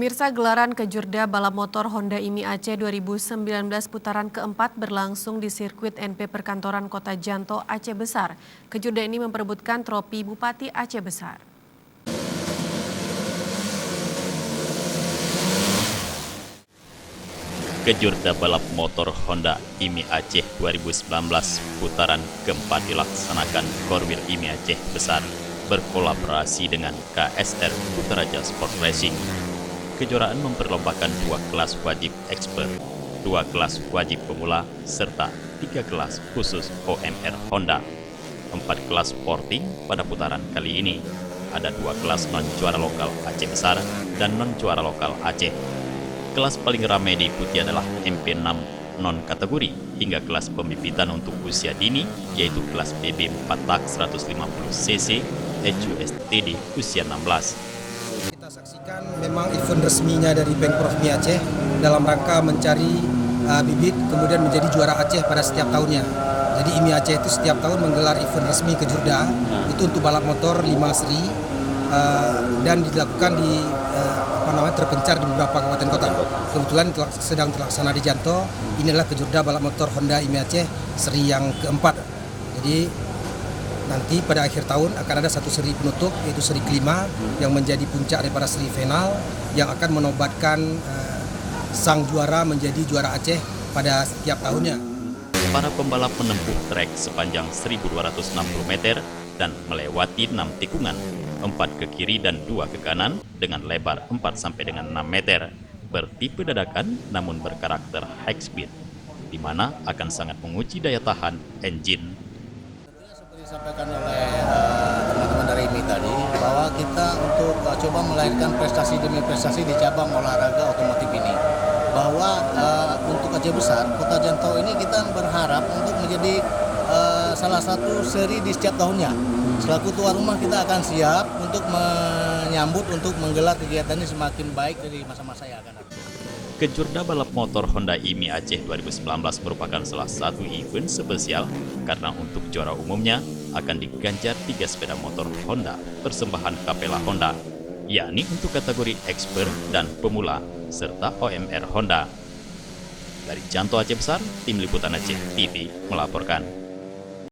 Pemirsa, gelaran Kejurda balap motor Honda IMI Aceh 2019 putaran keempat berlangsung di sirkuit NP Perkantoran Kota Janto, Aceh Besar. Kejurda ini memperebutkan tropi Bupati Aceh Besar. Kejurda balap motor Honda IMI Aceh 2019 putaran keempat dilaksanakan Korwil IMI Aceh Besar berkolaborasi dengan KSR Puteraja Sport Racing. Kejuaraan memperlombakan 2 kelas wajib expert, 2 kelas wajib pemula, serta 3 kelas khusus OMR Honda. 4 kelas sporting pada putaran kali ini. Ada 2 kelas non-juara lokal Aceh Besar dan non-juara lokal Aceh. Kelas paling ramai diikuti adalah MP6 non-kategori hingga kelas pembibitan untuk usia dini, yaitu kelas BB 4 tak 150cc HUSTD usia 16. Kita saksikan memang event resminya dari Pemprov MI Aceh dalam rangka mencari bibit kemudian menjadi juara Aceh pada setiap tahunnya. Jadi IMI Aceh itu setiap tahun menggelar event resmi Kejurda itu untuk balap motor 5 seri dan dilakukan di terpencar di beberapa kabupaten kota. Kebetulan sedang terlaksana di Janto. Ini adalah Kejurda balap motor Honda IMI Aceh seri yang keempat. Jadi nanti pada akhir tahun akan ada satu seri penutup, yaitu seri kelima yang menjadi puncak daripada seri final yang akan menobatkan sang juara menjadi juara Aceh pada setiap tahunnya. Para pembalap menempuh trek sepanjang 1.260 meter dan melewati 6 tikungan, 4 ke kiri dan 2 ke kanan dengan lebar 4 sampai dengan 6 meter, bertipe dadakan namun berkarakter high speed, di mana akan sangat menguji daya tahan engine. Disampaikan oleh teman-teman dari IMI tadi bahwa kita untuk coba melahirkan prestasi demi prestasi di cabang olahraga otomotif ini, bahwa untuk Aceh Besar, Kota Janto ini kita berharap untuk menjadi salah satu seri di setiap tahunnya. Selaku tuan rumah kita akan siap untuk menyambut untuk menggelar kegiatan ini semakin baik dari masa-masa yang akan datang. Kejurda balap motor Honda IMI Aceh 2019 merupakan salah satu event spesial karena untuk juara umumnya akan diganjar 3 sepeda motor Honda persembahan Kapela Honda, yakni untuk kategori expert dan pemula, serta OMR Honda. Dari Janto Aceh Besar, Tim Liputan Aceh TV melaporkan.